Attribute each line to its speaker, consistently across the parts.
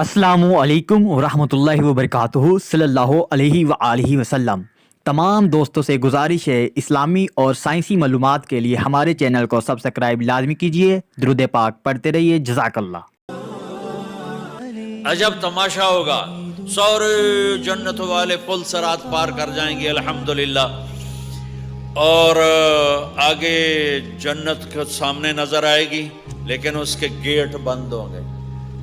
Speaker 1: السلام علیکم ورحمۃ اللہ وبرکاتہ صلی اللہ علیہ وآلہ وسلم۔ تمام دوستوں سے گزارش ہے اسلامی اور سائنسی معلومات کے لیے ہمارے چینل کو سبسکرائب لازمی کیجیے۔ درود پاک پڑھتے رہیے، جزاک اللہ۔
Speaker 2: عجب تماشا ہوگا، سارے جنت والے پل سرات پار کر جائیں گے الحمدللہ، اور آگے جنت کے سامنے نظر آئے گی لیکن اس کے گیٹ بند ہوں گے۔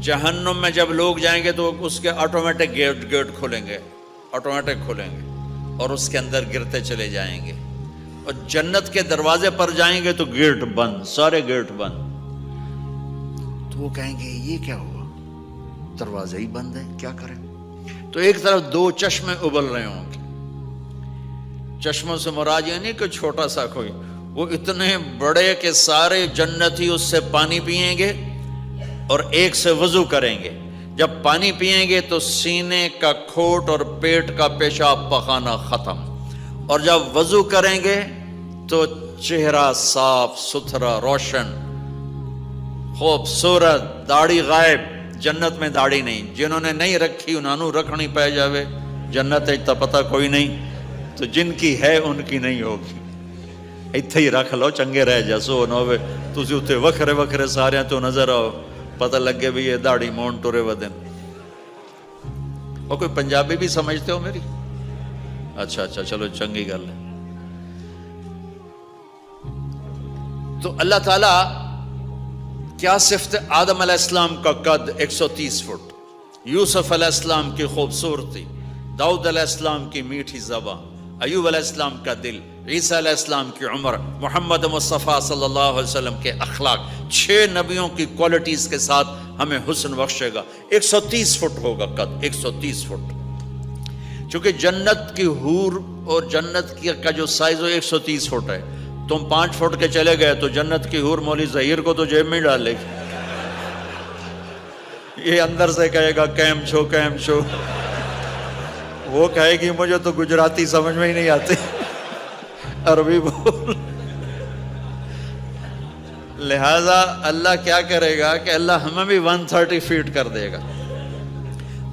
Speaker 2: جہنم میں جب لوگ جائیں گے تو اس کے آٹومیٹک گیٹ کھولیں گے، آٹومیٹک کھولیں گے اور اس کے اندر گرتے چلے جائیں گے، اور جنت کے دروازے پر جائیں گے تو گیٹ بند، سارے گیٹ بند۔ تو وہ کہیں گے یہ کیا ہوا، دروازے ہی بند ہے، کیا کریں؟ تو ایک طرف دو چشمے ابل رہے ہوں گے۔ چشموں سے مراد یہ نہیں کہ چھوٹا سا کوئی، وہ اتنے بڑے کہ سارے جنتی اس سے پانی پیئیں گے اور ایک سے وضو کریں گے۔ جب پانی پیئیں گے تو سینے کا کھوٹ اور پیٹ کا پیشاب پخانا ختم، اور جب وضو کریں گے تو چہرہ صاف ستھرا روشن خوبصورت، داڑھی غائب۔ جنت میں داڑھی نہیں، جنہوں نے نہیں رکھی انہوں نے رکھنی پہ جاوے، جنت ہے پتہ کوئی نہیں، تو جن کی ہے ان کی نہیں ہوگی۔ ایتھے ہی رکھ لو، چنگے رہ جیسو نہ ہوئے تسی اتنے وکھرے وکھرے سارے تو نظر آؤ، پتہ لگے بھی یہ داڑھی مون ٹورے ودن۔ اور کوئی پنجابی بھی سمجھتے ہو میری؟ اچھا چلو چنگی گل ہے۔ تو اللہ تعالیٰ کیا صفت آدم علیہ السلام کا قد 130 فٹ، یوسف علیہ السلام کی خوبصورتی، داؤد علیہ السلام کی میٹھی زبان، ایوب علیہ السلام کا دل، عیسیٰ علیہ السلام کی عمر، محمد مصطفیٰ صلی اللہ علیہ وسلم کے اخلاق، 6 نبیوں کی کوالٹیز کے ساتھ ہمیں حسن بخشے گا۔ 130 فٹ ہوگا قد، 130 فٹ۔ چونکہ جنت کی حور اور جنت کا جو سائز ہو 130 فٹ ہے، تم 5 فٹ کے چلے گئے تو جنت کی حور مولی ظہیر کو تو جیب میں ڈالے گی، یہ اندر سے کہے گا کیم چھو، وہ کہے گی مجھے تو گجراتی سمجھ میں ہی نہیں آتی، عربی بول۔ لہذا اللہ کیا کرے گا کہ اللہ ہمیں بھی 130 فیٹ کر دے گا۔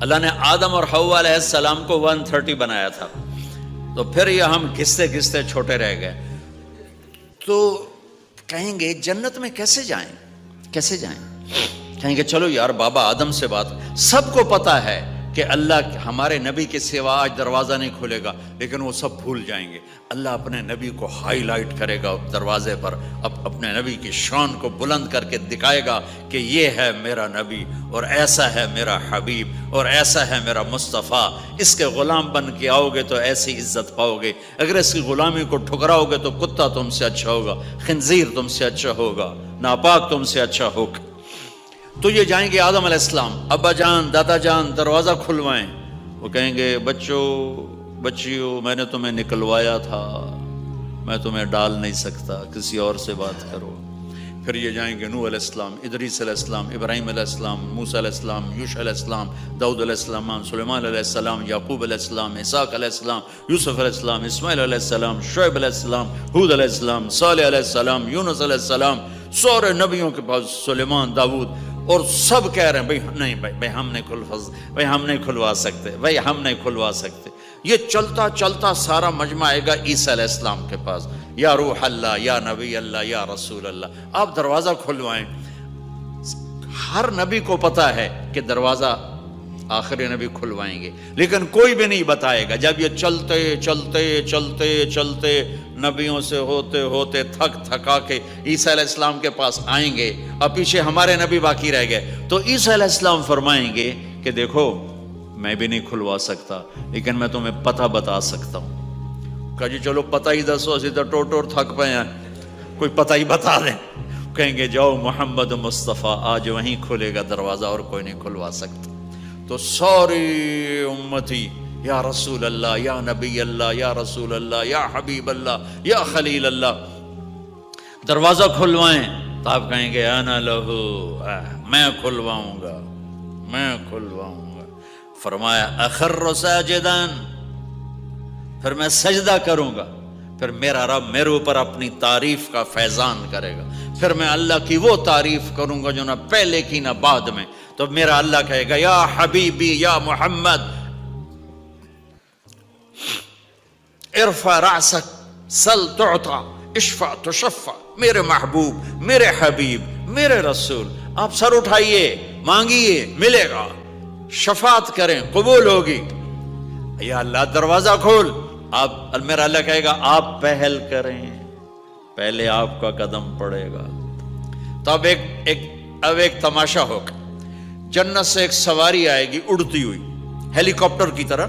Speaker 2: اللہ نے آدم اور حوا علیہ السلام کو 130 بنایا تھا، تو پھر یہ ہم گھستے گھستے چھوٹے رہ گئے۔ تو کہیں گے جنت میں کیسے جائیں؟ کہیں گے چلو یار بابا آدم سے بات، سب کو پتا ہے کہ اللہ ہمارے نبی کے سوا آج دروازہ نہیں کھولے گا، لیکن وہ سب بھول جائیں گے۔ اللہ اپنے نبی کو ہائی لائٹ کرے گا دروازے پر، اپنے نبی کی شان کو بلند کر کے دکھائے گا کہ یہ ہے میرا نبی، اور ایسا ہے میرا حبیب، اور ایسا ہے میرا مصطفیٰ۔ اس کے غلام بن کے آؤ گے تو ایسی عزت پاؤ گے، اگر اس کی غلامی کو ٹھکراؤ گے تو کتا تم سے اچھا ہوگا، خنزیر تم سے اچھا ہوگا، ناپاک تم سے اچھا ہوگا۔ تو یہ جائیں گے آدم علیہ السلام، ابا جان دادا جان دروازہ کھلوائیں۔ وہ کہیں گے بچیو میں نے تمہیں نکلوایا تھا، میں تمہیں ڈال نہیں سکتا، کسی اور سے بات کرو۔ پھر یہ جائیں گے نوح علیہ السلام، ادریس علیہ السلام، ابراہیم علیہ السلام، موسیٰ علیہ السلام، یوشع علیہ السلام، داؤد علیہ السلام، سلیمان علیہ السلام، یعقوب علیہ السلام، اسحاق علیہ السلام، یوسف علیہ السلام، اسماعیل علیہ السلام، شعیب علیہ السلام، ہود علیہ السلام، صالح علیہ السلام، یونس علیہ السلام، سارے نبیوں کے پاس، سلیمان، داؤد، اور سب کہہ رہے ہیں بھائی ہم نہیں کھلوا سکتے۔ یہ چلتا چلتا سارا مجمع آئے گا عیسیٰ علیہ السلام کے پاس، یا روح اللہ، یا نبی اللہ، یا رسول اللہ، آپ دروازہ کھلوائیں۔ ہر نبی کو پتا ہے کہ دروازہ آخری نبی کھلوائیں گے، لیکن کوئی بھی نہیں بتائے گا۔ جب یہ چلتے نبیوں سے ہوتے تھکا کے عیسیٰ علیہ السلام کے پاس آئیں گے، اب پیچھے ہمارے نبی باقی رہ گئے، تو عیسیٰ علیہ السلام فرمائیں گے کہ دیکھو میں بھی نہیں کھلوا سکتا، لیکن میں تمہیں پتہ بتا سکتا ہوں۔ کہا جی چلو پتہ ہی دسو، اسی تو ٹور تھک پے ہیں، کوئی پتہ ہی بتا دیں۔ کہیں گے جاؤ محمد مصطفیٰ، آج وہیں کھلے گا دروازہ اور کوئی نہیں کھلوا سکتا۔ تو ساری امتی یا رسول اللہ، یا نبی اللہ، یا رسول اللہ، یا حبیب اللہ، یا خلیل اللہ، دروازہ کھلوائیں۔ تو آپ کہیں گے انا لہو، میں کھلواؤں گا۔ فرمایا اخر ساجدان، پھر میں سجدہ کروں گا۔ پھر میرا رب میرے اوپر اپنی تعریف کا فیضان کرے گا، پھر میں اللہ کی وہ تعریف کروں گا جو نہ پہلے کی نہ بعد میں. تو میرا اللہ کہے گا یا حبیبی یا محمد ارفع رأسک سل تعطا اشفع تشفع. میرے محبوب، میرے حبیب، میرے رسول، آپ سر اٹھائیے، مانگیے، ملے گا، شفاعت کریں، قبول ہوگی. یا اللہ دروازہ کھول. آپ میرا اللہ کہے گا آپ پہل کریں، پہلے آپ کا قدم پڑے گا. تو اب ایک تماشا ہوگا. جنت سے ایک سواری آئے گی اڑتی ہوئی ہیلی کاپٹر کی طرح،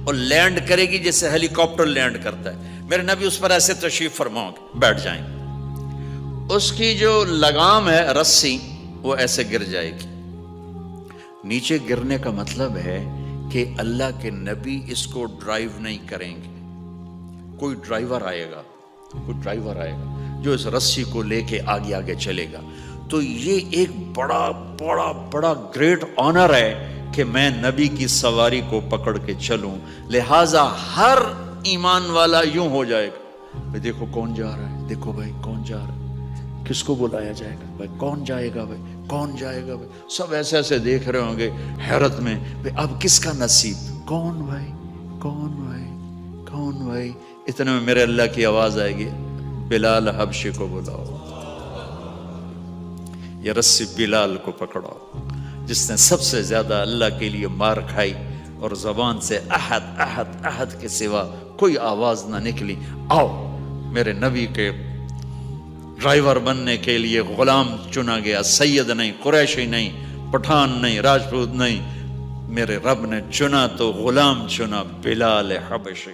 Speaker 2: اور لینڈ کرے گی جیسے ہیلی کاپٹر لینڈ کرتا ہے. میرے نبی اس پر ایسے تشریف فرماؤ گے، بیٹھ جائیں گے. اس کی جو لگام ہے رسی وہ ایسے گر جائے گی. نیچے گرنے کا مطلب ہے کہ اللہ کے نبی اس کو ڈرائیو نہیں کریں گے. کوئی ڈرائیور آئے گا جو اس رسی کو لے کے آگے آگے چلے گا. تو یہ ایک بڑا گریٹ آنر ہے کہ میں نبی کی سواری کو پکڑ کے چلوں. لہٰذا ہر ایمان والا یوں ہو جائے گا، بھائی دیکھو کون جا رہا ہے، دیکھو بھائی کون جا رہا ہے، کس کو بلایا جائے گا، بھائی کون جائے گا، بھائی کون جائے گا. بھائی سب ایسے ایسے دیکھ رہے ہوں گے حیرت میں، بھائی اب کس کا نصیب، کون بھائی کون بھائی کون بھائی. اتنے میں میرے اللہ کی آواز آئے گی بلال حبشی کو بلاؤ. یہ رسی بلال کو پکڑاؤ جس نے سب سے زیادہ اللہ کے لیے مار کھائی اور زبان سے احد احد احد کے سوا کوئی آواز نہ نکلی. آؤ میرے نبی کے ڈرائیور بننے کے لیے غلام چنا گیا. سید نہیں، قریشی نہیں، پٹھان نہیں، راجپوت نہیں، میرے رب نے چنا تو غلام چنا، بلال حبشی.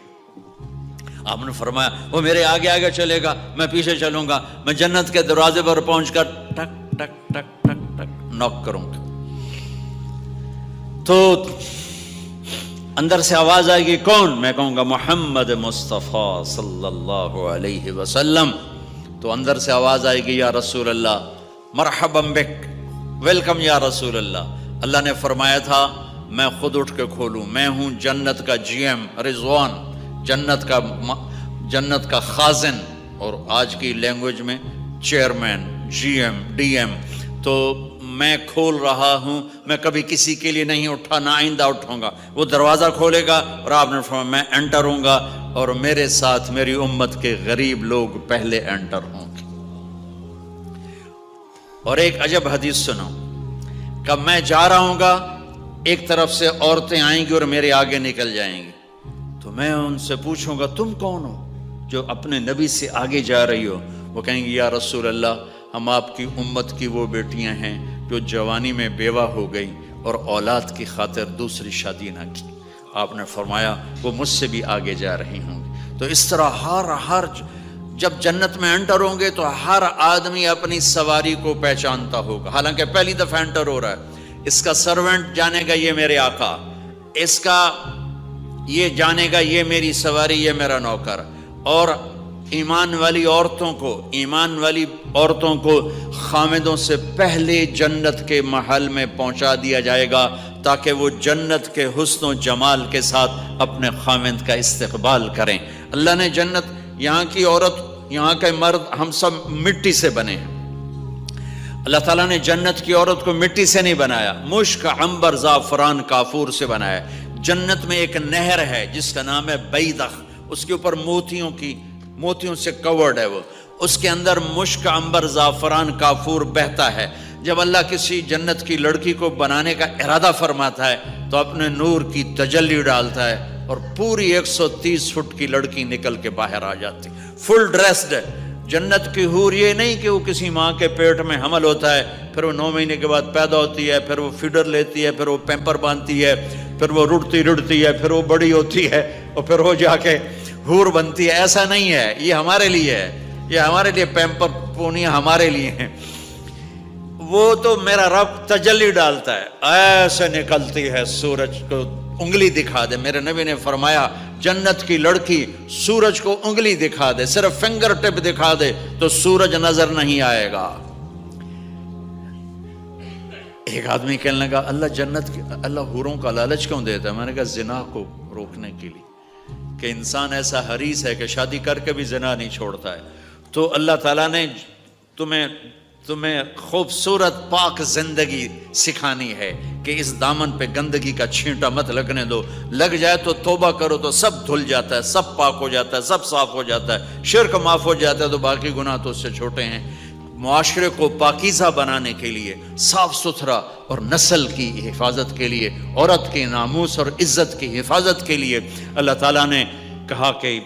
Speaker 2: آپ نے فرمایا وہ میرے آگے آگے چلے گا، میں پیچھے چلوں گا. میں جنت کے دروازے پر پہنچ کر ٹک ٹک ٹک ٹک ٹک نوک کروں گا. تو اندر سے آواز آئے گی کون؟ میں کہوں گا محمد مصطفیٰ صلی اللہ علیہ وسلم. تو اندر سے آواز آئے گی یا رسول اللہ مرحبا بک، ویلکم یا رسول اللہ. اللہ نے فرمایا تھا میں خود اٹھ کے کھولوں. میں ہوں جنت کا جی ایم رضوان، جنت کا خازن، اور آج کی لینگویج میں chairman, G M, D M. تو میں کھول رہا ہوں، میں کبھی کسی کے لیے نہیں اٹھا، نہ آئندہ اٹھوں گا. وہ دروازہ کھولے گا اور آپ نے فرمایا میں انٹر ہوں گا اور میرے ساتھ میری امت کے غریب لوگ پہلے انٹر ہوں گے. اور ایک عجب حدیث سنو کہ میں جا رہا ہوں گا، ایک طرف سے عورتیں آئیں گی اور میرے آگے نکل جائیں گی. تو میں ان سے پوچھوں گا تم کون ہو جو اپنے نبی سے آگے جا رہی ہو؟ وہ کہیں گے یا رسول اللہ ہم آپ کی امت کی وہ بیٹیاں ہیں جو جوانی میں بیوہ ہو گئی اور اولاد کی خاطر دوسری شادی نہ کی. آپ نے فرمایا وہ مجھ سے بھی آگے جا رہی ہوں گی. تو اس طرح ہر جب جنت میں انٹر ہوں گے تو ہر آدمی اپنی سواری کو پہچانتا ہوگا. حالانکہ پہلی دفعہ انٹر ہو رہا ہے. اس کا سرونٹ جانے گا یہ میرے آقا، اس کا یہ جانے گا یہ میری سواری، یہ میرا نوکر. اور ایمان والی عورتوں کو خامدوں سے پہلے جنت کے محل میں پہنچا دیا جائے گا تاکہ وہ جنت کے حسن و جمال کے ساتھ اپنے خامد کا استقبال کریں. اللہ نے جنت، یہاں کی عورت، یہاں کے مرد، ہم سب مٹی سے بنے ہیں. اللہ تعالیٰ نے جنت کی عورت کو مٹی سے نہیں بنایا، مشک، عنبر، زعفران، کافور سے بنایا. جنت میں ایک نہر ہے جس کا نام ہے بیضخ، اس کے اوپر موتیوں سے کورڈ ہے. وہ اس کے اندر مشک، عنبر، زعفران، کافور بہتا ہے. جب اللہ کسی جنت کی لڑکی کو بنانے کا ارادہ فرماتا ہے تو اپنے نور کی تجلی ڈالتا ہے اور پوری 130 فٹ کی لڑکی نکل کے باہر آ جاتی، فل ڈریسڈ ہے. جنت کی حور یہ نہیں کہ وہ کسی ماں کے پیٹ میں حمل ہوتا ہے، پھر وہ 9 مہینے کے بعد پیدا ہوتی ہے، پھر وہ فیڈر لیتی ہے، پھر وہ پیمپر باندھتی ہے، پھر وہ رڑتی ہے، پھر وہ بڑی ہوتی ہے اور پھر وہ جا کے حور بنتی ہے. ایسا نہیں ہے، یہ ہمارے لیے ہے، یہ ہمارے لیے پیمپر پونیاں ہمارے لیے ہیں. وہ تو میرا رب تجلی ڈالتا ہے، ایسے نکلتی ہے سورج کو انگلی دکھا دے. میرے نبی نے فرمایا جنت کی لڑکی سورج کو انگلی دکھا دے، صرف فنگر ٹپ دکھا دے تو سورج نظر نہیں آئے گا. ایک آدمی کہنے لگا اللہ حوروں کا لالچ کیوں دیتا ہے؟ میں نے کہا زنا کو روکنے کے لیے. کہ انسان ایسا حریص ہے کہ شادی کر کے بھی زنا نہیں چھوڑتا ہے، تو اللہ تعالیٰ نے تمہیں خوبصورت پاک زندگی سکھانی ہے کہ اس دامن پہ گندگی کا چھینٹا مت لگنے دو، لگ جائے تو توبہ کرو تو سب دھل جاتا ہے، سب پاک ہو جاتا ہے، سب صاف ہو جاتا ہے، شرک معاف ہو جاتا ہے، تو باقی گناہ تو اس سے چھوٹے ہیں۔ معاشرے کو پاکیزہ بنانے کے لیے، صاف ستھرا اور نسل کی حفاظت کے لیے، عورت کے ناموس اور عزت کی حفاظت کے لیے اللہ تعالیٰ نے کہا کہ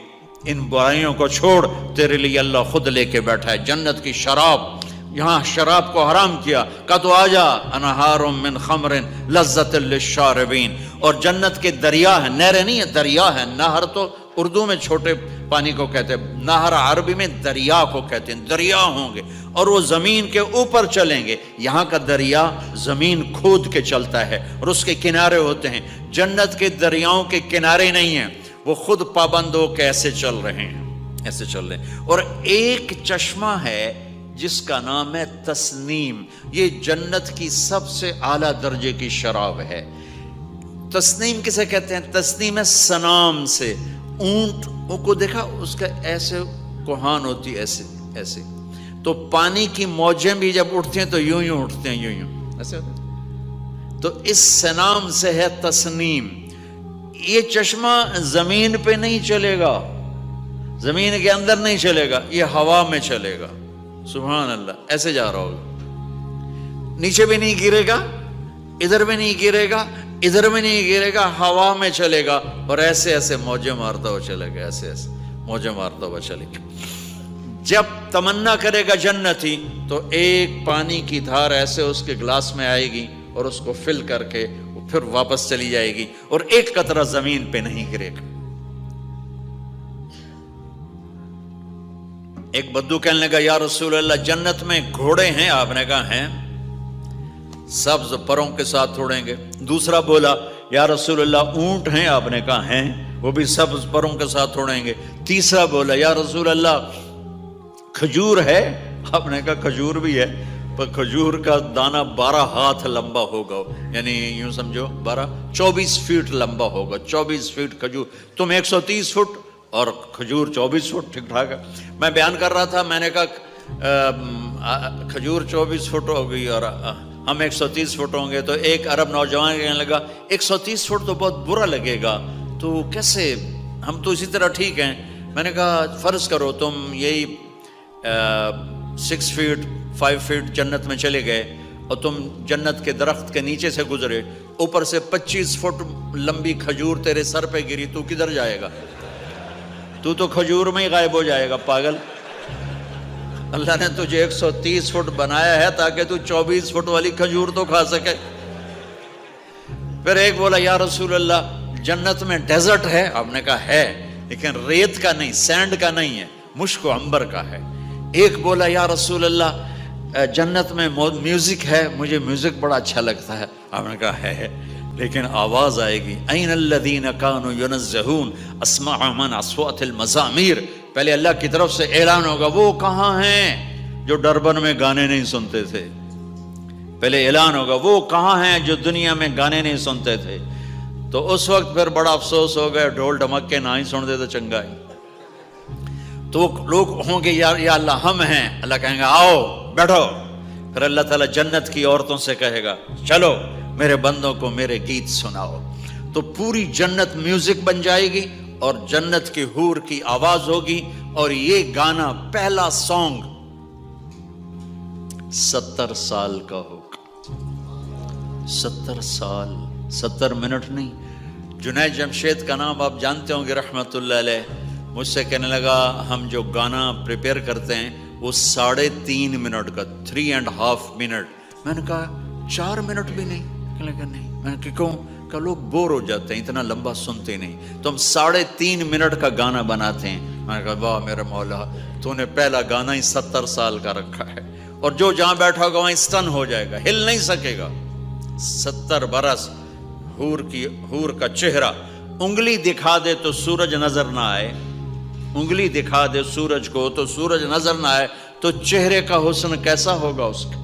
Speaker 2: ان برائیوں کو چھوڑ، تیرے لیے اللہ خود لے کے بیٹھا ہے جنت کی شراب۔ یہاں شراب کو حرام کیا، کہا تو آجا انہار من خمر لذت للشاربین، اور جنت کے دریا ہیں، نہریں نہیں ہیں، دریا ہیں۔ نہر تو اردو میں چھوٹے پانی کو کہتے ہیں، نہر عربی میں دریا کو کہتے ہیں، دریا ہوں گے اور وہ زمین کے اوپر چلیں گے۔ یہاں کا دریا زمین کھود کے چلتا ہے اور اس کے کنارے ہوتے ہیں، جنت کے دریاؤں کے کنارے نہیں ہیں، وہ خود پابند ہو کے ایسے چل رہے ہیں، ایسے چل رہے ہیں۔ اور ایک چشمہ ہے جس کا نام ہے تسنیم، یہ جنت کی سب سے اعلیٰ درجے کی شراب ہے۔ تسنیم کسے کہتے ہیں؟ تسنیم ہے سنام سے، اونٹ کو دیکھا اس کا ایسے کوہان ہوتی ایسے ایسے، تو پانی کی موجیں بھی جب اٹھتی ہیں تو یوں یوں اٹھتے ہیں، یوں یوں ایسے ہوتے ہیں، تو اس سنام سے ہے تسنیم۔ یہ چشمہ زمین پہ نہیں چلے گا، زمین کے اندر نہیں چلے گا، یہ ہوا میں چلے گا۔ سبحان اللہ، ایسے جا رہا ہوگا، نیچے بھی نہیں گرے گا، ادھر بھی نہیں گرے گا، ادھر بھی نہیں گرے گا، ہوا میں چلے گا اور ایسے ایسے موجیں مارتا ہوا چلے گا، ایسے ایسے موجیں مارتا ہوا چلے گا۔ جب تمنا کرے گا جنتی تو ایک پانی کی دھار ایسے اس کے گلاس میں آئے گی اور اس کو فل کر کے وہ پھر واپس چلی جائے گی اور ایک قطرہ زمین پہ نہیں گرے گا۔ ایک بدو کہنے لگا یا رسول اللہ جنت میں گھوڑے ہیں؟ آپ نے کہا ہیں، سبز پروں کے ساتھ اڑیں گے۔ دوسرا بولا یا رسول اللہ اونٹ ہیں؟ آپ نے کہا ہیں، وہ بھی سبز پروں کے ساتھ اڑیں گے۔ تیسرا بولا یا رسول اللہ کھجور ہے؟ آپ نے کہا کھجور بھی ہے، پر کھجور کا دانہ 12 ہاتھ لمبا ہوگا، یعنی یوں سمجھو 24 فٹ لمبا ہوگا، 24 فٹ کھجور، تم 130 فٹ اور کھجور 24 فٹ، ٹھیک ٹھاک ہے۔ میں بیان کر رہا تھا، میں نے کہا کھجور 24 فٹ ہوگی اور ہم 130 فٹ ہوں گے، تو ایک عرب نوجوان کہنے لگا 130 فٹ تو بہت برا لگے گا، تو کیسے، ہم تو اسی طرح ٹھیک ہیں۔ میں نے کہا فرض کرو تم یہی 6 فٹ 5 فٹ جنت میں چلے گئے اور تم جنت کے درخت کے نیچے سے گزرے، اوپر سے 25 فٹ لمبی کھجور تیرے سر پہ گری، تو کدھر جائے گا؟ تو کھجور میں ہی غائب ہو جائے گا، پاگل۔ اللہ نے تجھے 130 فٹ بنایا ہے تاکہ تو 24 فٹ والی کھجور تو کھا سکے۔ پھر ایک بولا یا رسول اللہ جنت میں ڈیزرٹ ہے؟ آپ نے کہا ہے، لیکن ریت کا نہیں، سینڈ کا نہیں ہے، مشک و عنبر کا ہے۔ ایک بولا یا رسول اللہ جنت میں میوزک ہے؟ مجھے میوزک بڑا اچھا لگتا ہے۔ آپ نے کہا ہے، لیکن آواز آئے گی این الذین کانوا ینزہون اسمع من اصوات المزامیر، پہلے اللہ کی طرف سے اعلان ہوگا وہ کہاں ہیں جو ڈربن میں گانے نہیں سنتے تھے، پہلے اعلان ہوگا وہ کہاں ہیں جو دنیا میں گانے نہیں سنتے تھے۔ تو اس وقت پھر بڑا افسوس ہو گیا، ڈھول ڈھمکے نہ ہی سن دے تو چنگا ہی۔ تو لوگ ہوں گے یا اللہ ہم ہیں، اللہ کہیں گا آؤ بیٹھو، پھر اللہ تعالیٰ جنت کی عورتوں سے کہے گا چلو میرے بندوں کو میرے گیت سناؤ، تو پوری جنت میوزک بن جائے گی اور جنت کی حور کی آواز ہوگی، اور یہ گانا پہلا سانگ 70 سال کا ہوگا۔ 70 سال، 70 منٹ نہیں۔ جنید جمشید کا نام آپ جانتے ہوں گے رحمت اللہ علیہ، مجھ سے کہنے لگا ہم جو گانا پریپیئر کرتے ہیں وہ 3.5 منٹ کا، 3.5 منٹ۔ میں نے کہا 4 منٹ بھی نہیں؟ کہنے لگا نہیں۔ میں نے کہا کیوں؟ کہ لوگ بور ہو جاتے ہیں، اتنا لمبا سنتے نہیں، تو ہم 3.5 منٹ کا گانا بناتے ہیں۔ میں نے کہا واہ میرا مولا، تو نے پہلا گانا ہی 70 سال کا رکھا ہے، اور جو جہاں بیٹھا ہوگا وہیں اسٹن ہو جائے گا، ہل نہیں سکے گا۔ 70 برس حور کا چہرہ، انگلی دکھا دے تو سورج نظر نہ آئے، انگلی دکھا دے سورج کو تو سورج نظر نہ آئے، تو چہرے کا حسن کیسا ہوگا اس کا؟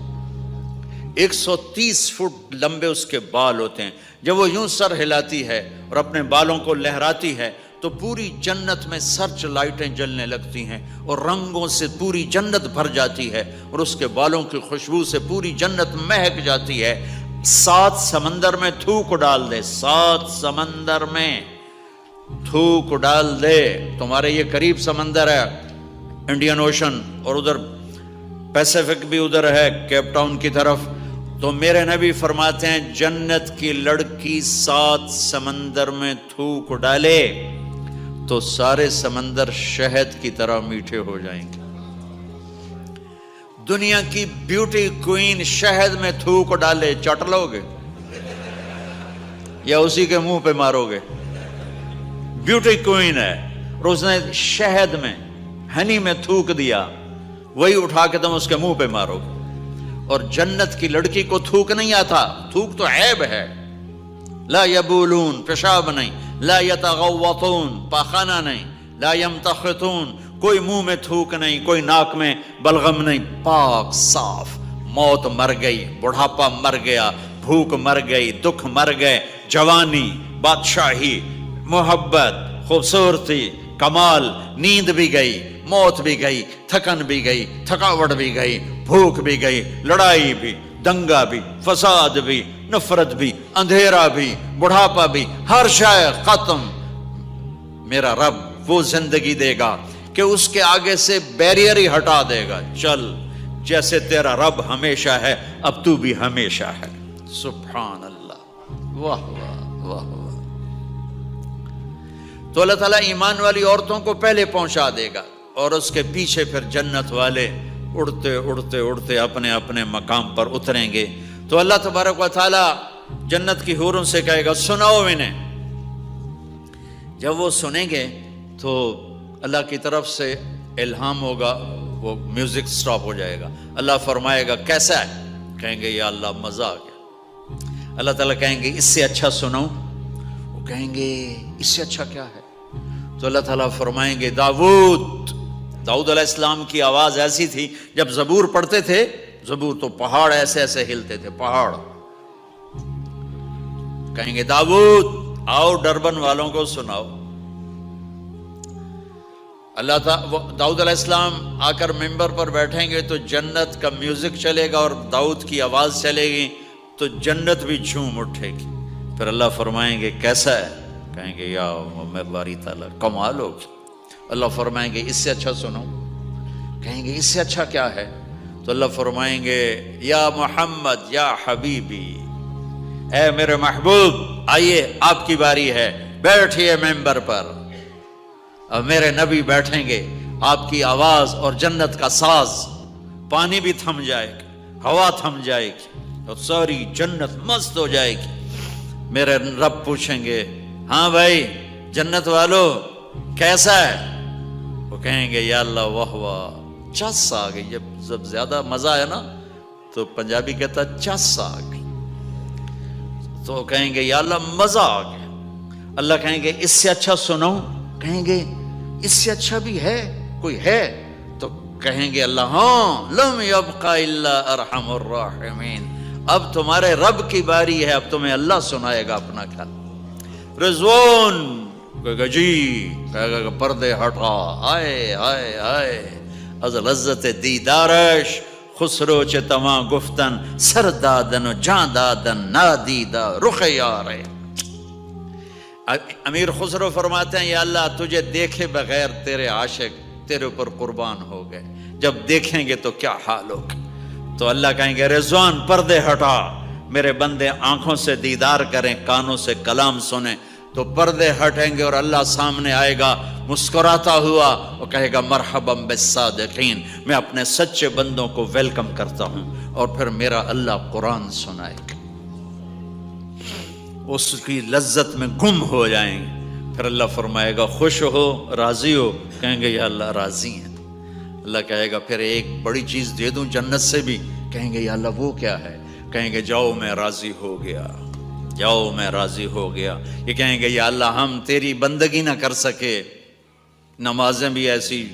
Speaker 2: 130 فٹ لمبے اس کے بال ہوتے ہیں، جب وہ یوں سر ہلاتی ہے اور اپنے بالوں کو لہراتی ہے تو پوری جنت میں سرچ لائٹیں جلنے لگتی ہیں اور رنگوں سے پوری جنت بھر جاتی ہے اور اس کے بالوں کی خوشبو سے پوری جنت مہک جاتی ہے۔ 7 سمندر میں تھوک ڈال دے، 7 سمندر میں تھوک ڈال دے۔ تمہارے یہ قریب سمندر ہے انڈین اوشن، اور ادھر پیسیفک بھی ادھر ہے کیپ ٹاؤن کی طرف، تو میرے نبی فرماتے ہیں جنت کی لڑکی 7 سمندر میں تھوک ڈالے تو سارے سمندر شہد کی طرح میٹھے ہو جائیں گے۔ دنیا کی بیوٹی کوئین شہد میں تھوک ڈالے، چٹ لو گے یا اسی کے منہ پہ مارو گے؟ بیوٹی کوئین ہے اور اس نے شہد میں ہنی میں تھوک دیا، وہی اٹھا کے تم اس کے منہ پہ مارو گے۔ اور جنت کی لڑکی کو تھوک نہیں آتا، تھوک تو عیب ہے۔ لا یبولون، پیشاب نہیں، لا یتغوطون، پاخانہ نہیں، لا یمتخطون، کوئی منہ میں تھوک نہیں، کوئی ناک میں بلغم نہیں، پاک صاف۔ موت مر گئی، بڑھاپا مر گیا، بھوک مر گئی، دکھ مر گئے، جوانی، بادشاہی، محبت، خوبصورتی، کمال، نیند بھی گئی، موت بھی گئی، تھکن بھی گئی، تھکاوٹ بھی گئی، بھوک بھی گئی، لڑائی بھی، دنگا بھی، فساد بھی، نفرت بھی، اندھیرا بھی، بڑھاپا بھی، ہر شے ختم۔ میرا رب وہ زندگی دے گا کہ اس کے آگے سے بیریئر ہی ہٹا دے گا، چل جیسے تیرا رب ہمیشہ ہے اب تو بھی ہمیشہ ہے۔ سبحان اللہ، واہ واہ واہ واہ۔ تو اللہ تعالیٰ ایمان والی عورتوں کو پہلے پہنچا دے گا اور اس کے پیچھے پھر جنت والے اڑتے اڑتے اڑتے اپنے اپنے مقام پر اتریں گے۔ تو اللہ تبارک و تعالیٰ جنت کی حوروں سے کہے گا سناؤ انہیں۔ جب وہ سنیں گے تو اللہ کی طرف سے الہام ہوگا، وہ میوزک سٹاپ ہو جائے گا۔ اللہ فرمائے گا کیسا ہے؟ کہیں گے یا اللہ مزہ آ گیا۔ اللہ تعالیٰ کہیں گے اس سے اچھا سناؤں؟ وہ کہیں گے اس سے اچھا کیا ہے؟ تو اللہ تعالیٰ فرمائیں گے داؤد علیہ السلام کی آواز ایسی تھی، جب زبور پڑھتے تھے، زبور تو پہاڑ ایسے ایسے ہلتے تھے، پہاڑ۔ کہیں گے داؤد آؤ ڈربن والوں کو سناؤ۔ اللہ تعالیٰ داؤد علیہ السلام آ کر ممبر پر بیٹھیں گے تو جنت کا میوزک چلے گا اور داؤد کی آواز چلے گی تو جنت بھی جھوم اٹھے گی۔ پھر اللہ فرمائیں گے کیسا ہے؟ کہیں گے یا باری تعالیٰ کمال ہوگی۔ اللہ فرمائیں گے اس سے اچھا سنو۔ کہیں گے اس سے اچھا کیا ہے؟ تو اللہ فرمائیں گے یا محمد یا حبیبی، اے میرے محبوب آئیے آپ کی باری ہے، بیٹھیے ممبر پر۔ اب میرے نبی بیٹھیں گے، آپ کی آواز اور جنت کا ساز، پانی بھی تھم جائے گا، ہوا تھم جائے گی اور ساری جنت مست ہو جائے گی۔ میرے رب پوچھیں گے ہاں بھائی جنت والو کیسا ہے؟ وہ کہیں گے یا اللہ واہ واہ، چس آ گئی۔ جب زیادہ مزہ ہے نا تو پنجابی کہتا چس آ گئی، تو کہیں گے یا اللہ مزہ آ گیا۔ اللہ کہیں گے اس سے اچھا سناؤں؟ کہیں گے اس سے اچھا بھی ہے، کوئی ہے؟ تو کہیں گے اللہ ہاں لم یبقى الا ارحم الراحمین، اب تمہارے رب کی باری ہے، اب تمہیں اللہ سنائے گا اپنا کھال۔ رضوان کہے گا جی، کہے گا پردے ہٹا، آئے آئے آئے از لذت دیدارش خسرو چه تما گفتن سر دادن و جان دادن نادیدہ رخ یارے۔ امیر خسرو فرماتے ہیں یا اللہ تجھے دیکھے بغیر تیرے عاشق تیرے اوپر قربان ہو گئے، جب دیکھیں گے تو کیا حال ہوگا؟ تو اللہ کہیں گے رضوان پردے ہٹا، میرے بندے آنکھوں سے دیدار کریں، کانوں سے کلام سنیں، تو پردے ہٹیں گے اور اللہ سامنے آئے گا مسکراتا ہوا اور کہے گا مرحبا بالصادقین، میں اپنے سچے بندوں کو ویلکم کرتا ہوں۔ اور پھر میرا اللہ قرآن سنائے گا، اس کی لذت میں گم ہو جائیں گے۔ پھر اللہ فرمائے گا خوش ہو، راضی ہو؟ کہیں گے یا اللہ راضی ہیں۔ اللہ کہے گا پھر ایک بڑی چیز دے دوں جنت سے بھی؟ کہیں گے یا اللہ وہ کیا ہے؟ کہیں گے جاؤ میں راضی ہو گیا، جاؤ میں راضی ہو گیا۔ یہ کہیں گے یا اللہ ہم تیری بندگی نہ کر سکے، نمازیں بھی ایسی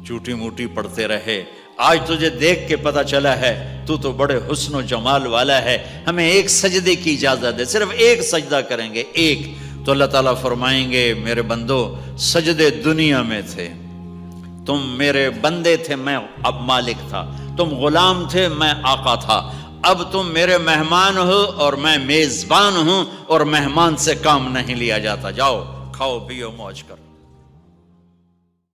Speaker 2: چوٹی موٹی پڑھتے رہے، آج تجھے دیکھ کے پتہ چلا ہے تو بڑے حسن و جمال والا ہے، ہمیں ایک سجدے کی اجازت دے، صرف ایک سجدہ کریں گے، ایک تو اللہ تعالیٰ فرمائیں گے میرے بندو سجدے دنیا میں تھے، تم میرے بندے تھے، میں اب مالک تھا، تم غلام تھے، میں آقا تھا، اب تم میرے مہمان ہو اور میں میزبان ہوں، اور مہمان سے کام نہیں لیا جاتا، جاؤ کھاؤ پیو موج کرو۔